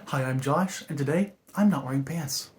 Hi, I'm Josh, and today I'm not wearing pants.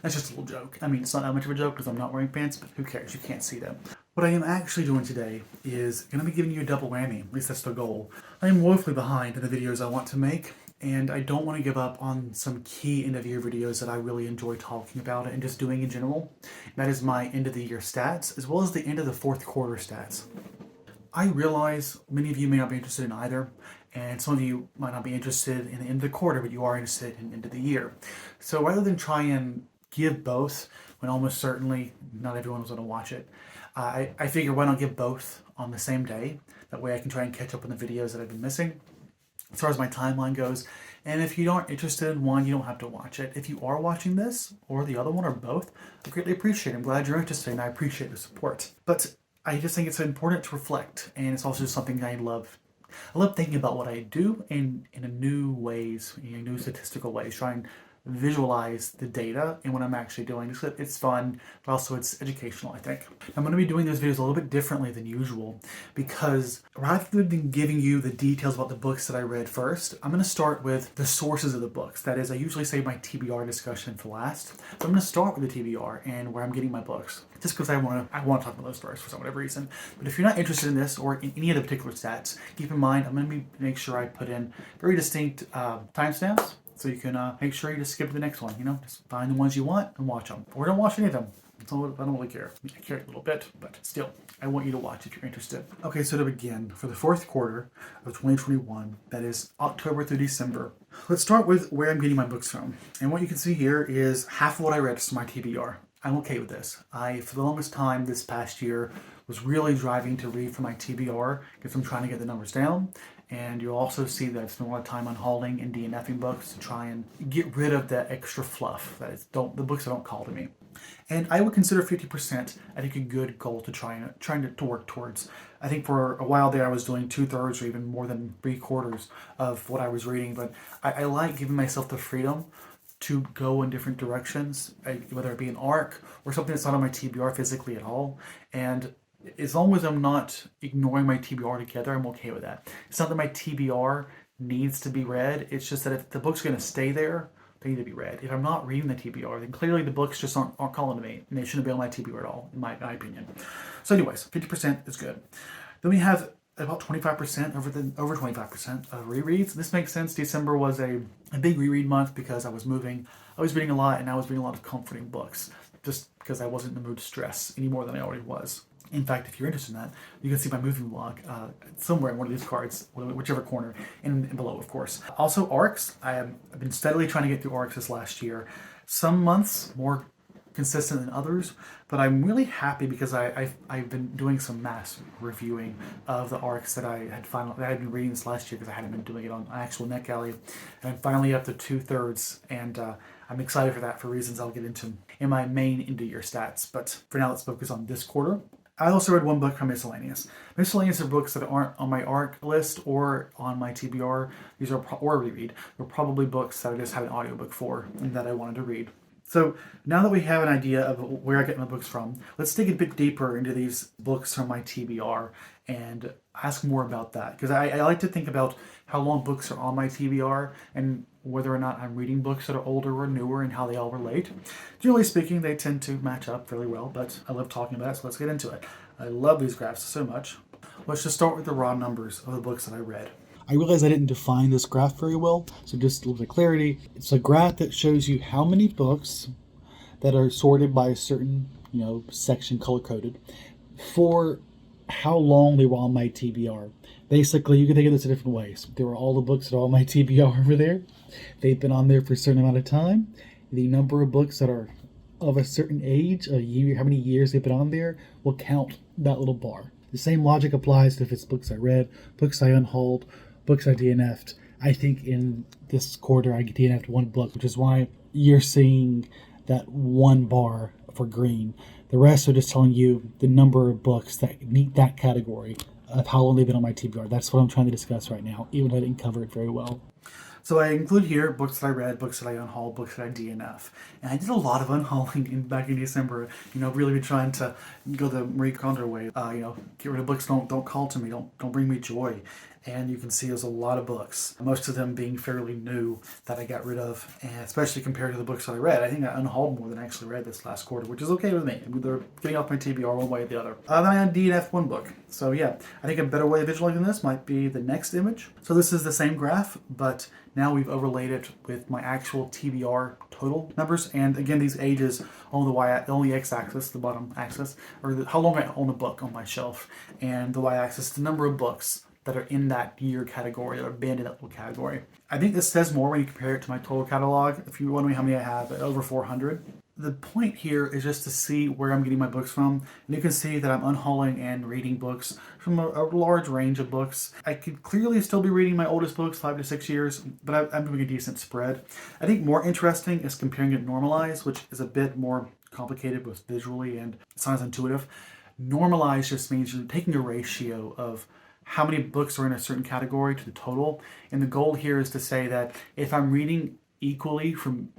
That's just a little joke. I mean, it's not that much of a joke because I'm not wearing pants, but who cares? You can't see them. What I am actually doing today is going to be giving you a double whammy. At least that's the goal. I am woefully behind in the videos I want to make, and I don't want to give up on some key end of year videos that I really enjoy talking about and just doing in general. That is my end of the year stats, as well as the end of the fourth quarter stats. I realize many of you may not be interested in either, and some of you might not be interested in the end of the quarter, but you are interested in the end of the year. So rather than try and give both, when almost certainly not everyone was going to watch it, I figure why not give both on the same day? That way I can try and catch up on the videos that I've been missing as far as my timeline goes. And if you aren't interested in one, you don't have to watch it. If you are watching this or the other one or both, I greatly appreciate it. I'm glad you're interested and I appreciate the support. But I just think it's important to reflect, and it's also something I love. I love thinking about what I do in new ways, in new statistical ways, trying to visualize the data and what I'm actually doing. It's fun, but also it's educational, I think. I'm going to be doing those videos a little bit differently than usual because rather than giving you the details about the books that I read first, I'm going to start with the sources of the books. That is, I usually save my TBR discussion for last. So I'm going to start with the TBR and where I'm getting my books, just because I want to talk about those first for some whatever reason. But if you're not interested in this or in any of the particular stats, keep in mind I'm going to make sure I put in very distinct timestamps. So you can make sure you just skip to the next one, just find the ones you want and watch them. Or don't watch any of them. I don't really care. I care a little bit, but still, I want you to watch if you're interested. Okay, so to begin, for the fourth quarter of 2021, that is October through December, let's start with where I'm getting my books from. And what you can see here is half of what I read is my TBR. I'm okay with this. For the longest time this past year, was really driving to read from my TBR because I'm trying to get the numbers down. And you'll also see that I've spent a lot of time on hauling and DNFing books to try and get rid of that extra fluff that is the books that don't call to me. And I would consider 50%, I think, a good goal to trying to work towards. I think for a while there I was doing 2/3 or even more than 3/4 of what I was reading, but I like giving myself the freedom to go in different directions, whether it be an arc or something that's not on my TBR physically at all. And as long as I'm not ignoring my TBR altogether, I'm okay with that. It's not that my TBR needs to be read. It's just that if the book's going to stay there, they need to be read. If I'm not reading the TBR, then clearly the books just aren't calling to me, and they shouldn't be on my TBR at all, in my opinion. So anyways, 50% is good. Then we have about 25%, over 25% of rereads. This makes sense. December was a big reread month because I was moving. I was reading a lot, and I was reading a lot of comforting books just because I wasn't in the mood to stress any more than I already was. In fact, if you're interested in that, you can see my moving vlog somewhere in one of these cards, whichever corner, and below, of course. Also, arcs. I've been steadily trying to get through arcs this last year. Some months more consistent than others, but I'm really happy because I've been doing some mass reviewing of the arcs that I had been reading this last year because I hadn't been doing it on actual NetGalley, and I'm finally up to 2/3, and I'm excited for that for reasons I'll get into in my main end of year stats. But for now, let's focus on this quarter. I also read one book from Miscellaneous. Miscellaneous are books that aren't on my ARC list or on my TBR. These are, or reread. They're probably books that I just had an audiobook for and that I wanted to read. So now that we have an idea of where I get my books from, let's dig a bit deeper into these books from my TBR and ask more about that. Because I like to think about how long books are on my TBR and whether or not I'm reading books that are older or newer and how they all relate. Generally speaking, they tend to match up fairly well, but I love talking about it, so let's get into it. I love these graphs so much. Let's just start with the raw numbers of the books that I read. I realize I didn't define this graph very well, so just a little bit of clarity. It's a graph that shows you how many books that are sorted by a certain, section color-coded for how long they were on my TBR. Basically, you can think of this in different ways. There are all the books that are on my TBR over there. They've been on there for a certain amount of time. The number of books that are of a certain age, a year, how many years they've been on there, will count that little bar. The same logic applies if it's books I read, books I unhauled, books I DNF'd. I think in this quarter I DNF'd one book, which is why you're seeing that one bar for green. The rest are just telling you the number of books that meet that category of how long they've been on my TBR. That's what I'm trying to discuss right now, even though I didn't cover it very well. So I include here books that I read, books that I unhauled, books that I DNF. And I did a lot of unhauling back in December. Really been trying to go the Marie Kondo way. Get rid of books don't call to me, don't bring me joy. And you can see there's a lot of books, most of them being fairly new, that I got rid of, and especially compared to the books that I read. I think I unhauled more than I actually read this last quarter, which is okay with me. They're getting off my TBR one way or the other. Then I had DNF one book. So yeah, I think a better way of visualizing this might be the next image. So this is the same graph, but now we've overlaid it with my actual TBR total numbers. And again, these ages on the x-axis, the bottom axis, or how long I own a book on my shelf, and the y-axis, the number of books that are in that year category, that are banned in that little category. I think this says more when you compare it to my total catalog. If you're wondering how many I have, over 400. The point here is just to see where I'm getting my books from. And you can see that I'm unhauling and reading books from a large range of books. I could clearly still be reading my oldest books, 5 to 6 years, but I'm doing a decent spread. I think more interesting is comparing it normalized, which is a bit more complicated both visually and it's not as intuitive. Normalized just means you're taking a ratio of how many books are in a certain category to the total. And the goal here is to say that if I'm reading equally from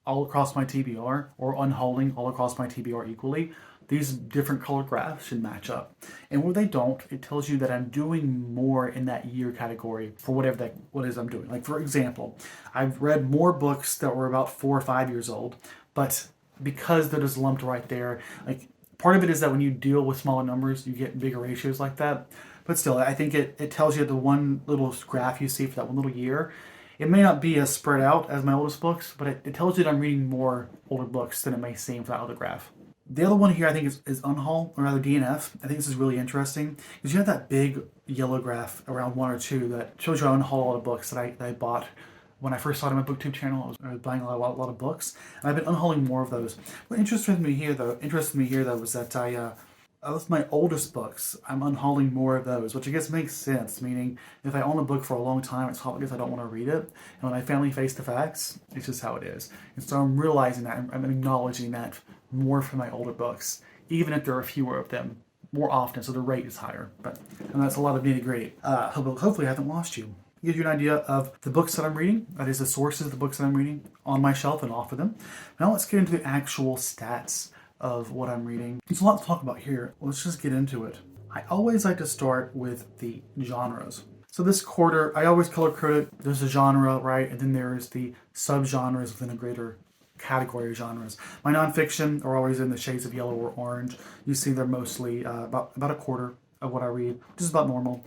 all across my TBR, or unhauling all across my TBR equally, these different color graphs should match up. And where they don't, it tells you that I'm doing more in that year category for what it is I'm doing. Like for example, I've read more books that were about 4 or 5 years old, but because they're just lumped right there, like part of it is that when you deal with smaller numbers, you get bigger ratios like that. But still, I think it tells you the one little graph you see for that one little year. It may not be as spread out as my oldest books, but it tells you that I'm reading more older books than it may seem for that other graph. The other one here I think is unhaul, or rather DNF. I think this is really interesting because you have that big yellow graph around 1 or 2 that shows you I unhaul a lot of books that I bought when I first started my BookTube channel. I was buying a lot of books, and I've been unhauling more of those. What interested me here though was that of my oldest books, I'm unhauling more of those, which I guess makes sense, meaning if I own a book for a long time, it's probably because I don't want to read it. And when I finally face the facts, it's just how it is. And so I'm realizing that, I'm acknowledging that more for my older books, even if there are fewer of them, more often, so the rate is higher. And that's a lot of nitty-gritty. Hopefully I haven't lost you. It gives you an idea of the books that I'm reading, that is the sources of the books that I'm reading on my shelf and off of them. Now let's get into the actual stats of what I'm reading. There's a lot to talk about here. Let's just get into it. I always like to start with the genres. So this quarter, I always color code it. There's a genre, right? And then there's the subgenres within a greater category of genres. My nonfiction are always in the shades of yellow or orange. You see they're mostly about a quarter of what I read, which is about normal.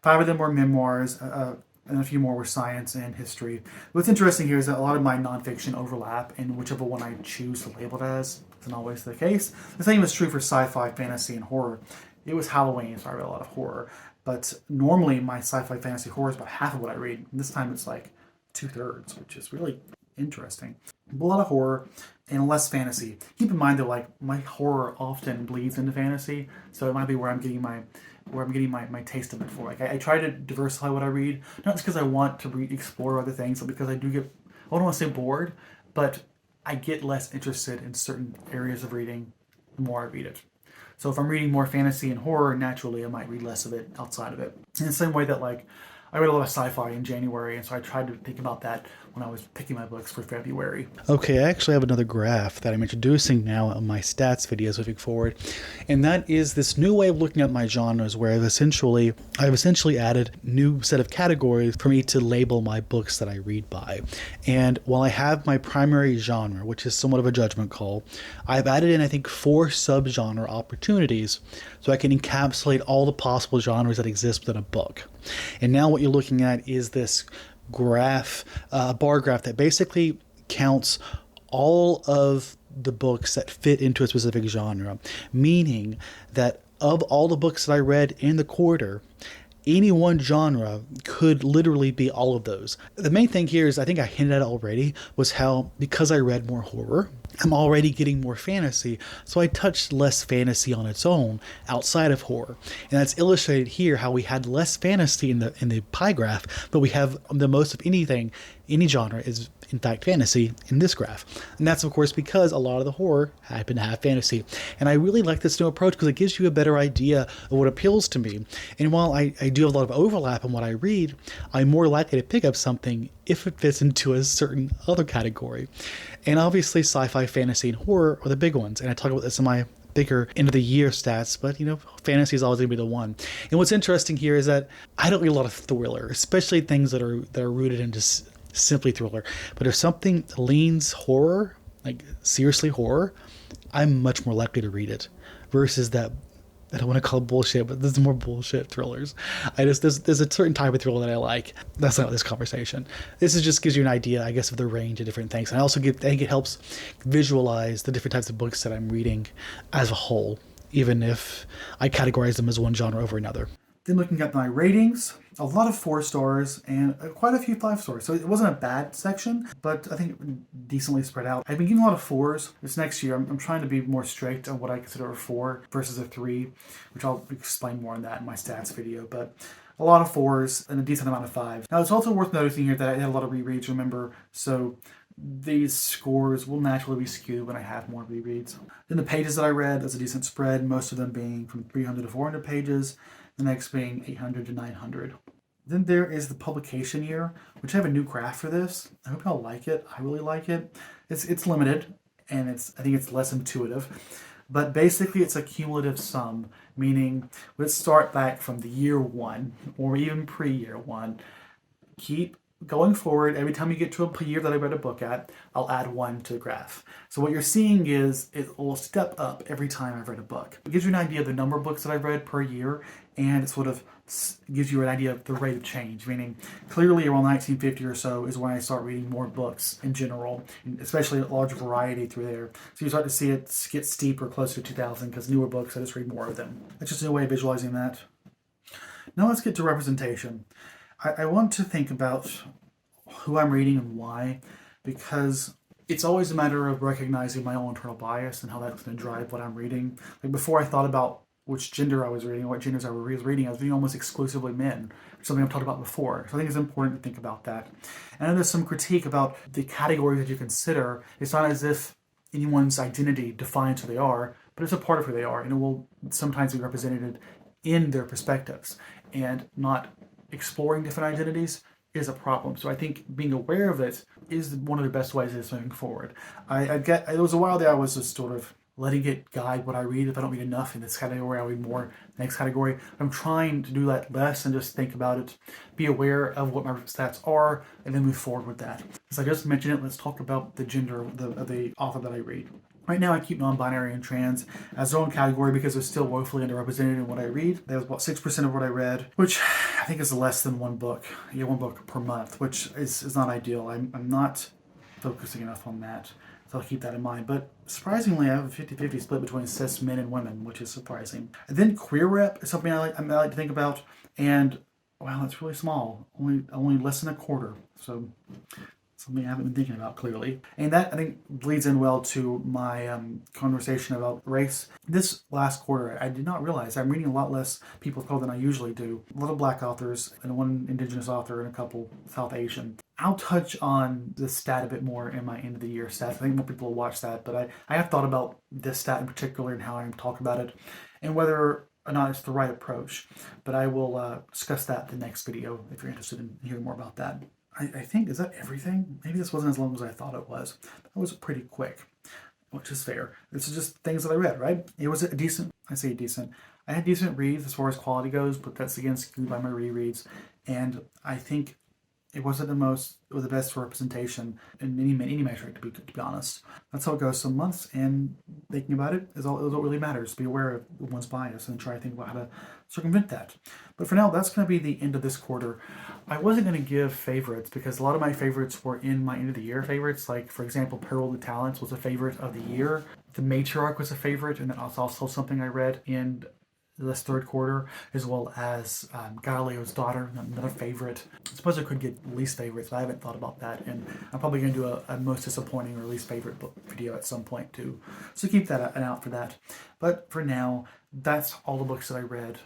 5 of them were memoirs, and a few more were science and history. What's interesting here is that a lot of my nonfiction overlap in whichever one I choose to label it as. It's not always the case. The same is true for sci-fi, fantasy, and horror. It was Halloween, so I read a lot of horror. But normally my sci-fi, fantasy, horror is about half of what I read. And this time it's like 2/3, which is really interesting. A lot of horror and less fantasy. Keep in mind that like my horror often bleeds into fantasy, so it might be where I'm getting my taste of it for. Like I try to diversify what I read, not just because I want to explore other things, but because I don't want to say bored, but I get less interested in certain areas of reading the more I read it. So if I'm reading more fantasy and horror, naturally I might read less of it outside of it. In the same way that like I read a lot of sci-fi in January, and so I tried to think about that when I was picking my books for February. Okay, I actually have another graph that I'm introducing now on my stats videos moving forward, and that is this new way of looking at my genres where I've essentially added new set of categories for me to label my books that I read by. And while I have my primary genre, which is somewhat of a judgment call, I've added in I think 4 subgenre opportunities so I can encapsulate all the possible genres that exist within a book. And now what you're looking at is this graph, bar graph that basically counts all of the books that fit into a specific genre, meaning that of all the books that I read in the quarter, any one genre could literally be all of those. The main thing here is, I think I hinted at it already, was how because I read more horror, I'm already getting more fantasy, so I touched less fantasy on its own outside of horror. And that's illustrated here how we had less fantasy in the pie graph, but we have the most of anything any genre is in fact fantasy in this graph. And that's of course because a lot of the horror happen to have fantasy. And I really like this new approach because it gives you a better idea of what appeals to me. And while I do have a lot of overlap in what I read, I'm more likely to pick up something if it fits into a certain other category. And obviously sci-fi, fantasy, and horror are the big ones. And I talk about this in my bigger end of the year stats, but fantasy is always going to be the one. And what's interesting here is that I don't read a lot of thriller, especially things that are rooted in just simply thriller. But if something leans horror, like seriously horror, I'm much more likely to read it versus that. I don't want to call it bullshit, but there's more bullshit thrillers. There's a certain type of thriller that I like. That's not this conversation. This is just gives you an idea, I guess, of the range of different things. And I think it helps visualize the different types of books that I'm reading as a whole, even if I categorize them as one genre over another. Then looking at my ratings, a lot of 4 stars and quite a few 5 stars. So it wasn't a bad section, but I think decently spread out. I've been giving a lot of 4s. This next year, I'm trying to be more strict on what I consider a 4 versus a 3, which I'll explain more on that in my stats video. But a lot of 4s and a decent amount of 5s. Now, it's also worth noticing here that I had a lot of rereads, remember, so these scores will naturally be skewed when I have more rereads. Then the pages that I read, there's a decent spread, most of them being from 300 to 400 pages. The next being 800 to 900. Then there is the publication year, which I have a new graph for this. I hope y'all like it. I really like it. It's limited, and I think it's less intuitive. But basically, it's a cumulative sum, meaning let's start back from the year 1, or even pre-year 1. Keep going forward. Every time you get to a year that I read a book at, I'll add 1 to the graph. So what you're seeing is it will step up every time I've read a book. It gives you an idea of the number of books that I've read per year, and it sort of gives you an idea of the rate of change, meaning clearly around 1950 or so is when I start reading more books in general, especially a large variety through there. So you start to see it get steeper closer to 2000 because newer books, I just read more of them. That's just a way of visualizing that. Now let's get to representation. I want to think about who I'm reading and why, because it's always a matter of recognizing my own internal bias and how that's going to drive what I'm reading. Like before I thought about which gender I was reading, what genders I was reading, I was reading almost exclusively men, something I've talked about before. So I think it's important to think about that. And then there's some critique about the categories that you consider. It's not as if anyone's identity defines who they are, but it's a part of who they are, and it will sometimes be represented in their perspectives. And not exploring different identities is a problem. So I think being aware of it is one of the best ways of moving forward. There was a while there I was just sort of letting it guide what I read. If I don't read enough in this category, I'll read more next category. I'm trying to do that less and just think about it, be aware of what my stats are, and then move forward with that. As I just mentioned it, let's talk about the gender of the author that I read. Right now, I keep non-binary and trans as their own category because they're still woefully underrepresented in what I read. That was about 6% of what I read, which I think is less than one book. One book per month, which is not ideal. I'm not focusing enough on that, so I'll keep that in mind. But surprisingly, I have a 50-50 split between cis men and women, which is surprising. And then queer rep is something I like to think about, and wow, it's really small, only less than a quarter. So something I haven't been thinking about clearly. And that, I think, leads in well to my conversation about race. This last quarter, I did not realize I'm reading a lot less people of color than I usually do. A lot of black authors, and one indigenous author, and a couple South Asian. I'll touch on this stat a bit more in my end of the year stats. I think more people will watch that, but I have thought about this stat in particular and how I talk about it, and whether or not it's the right approach. But I will discuss that in the next video if you're interested in hearing more about that. I think, is that everything? Maybe this wasn't as long as I thought it was. That was pretty quick, which is fair. This is just things that I read, right? It was a decent, I say decent. I had decent reads as far as quality goes, but that's again skewed by my rereads. And I think it wasn't the best representation in any metric, to be honest. That's how it goes. Some months, and thinking about it is all what really matters. Be aware of one's bias and try to think about how to circumvent that. But for now, that's going to be the end of this quarter. I wasn't going to give favorites because a lot of my favorites were in my end of the year favorites. Like, for example, Peril of the Talents was a favorite of the year. The Matriarch was a favorite, and that was also something I read in this third quarter, as well as Galileo's Daughter, another favorite. I suppose I could get least favorites, but I haven't thought about that, and I'm probably going to do a most disappointing or least favorite book video at some point too. So keep that an out for that. But for now, that's all the books that I read.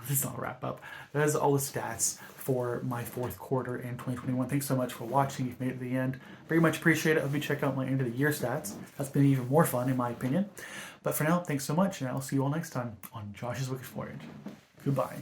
This is not a wrap up. That is all the stats for my fourth quarter in 2021. Thanks so much for watching. You've made it to the end. Very much appreciate it. Hope you check out my end of the year stats. That's been even more fun in my opinion. But for now, thanks so much, and I'll see you all next time on Josh's Bookish Voyage. Goodbye.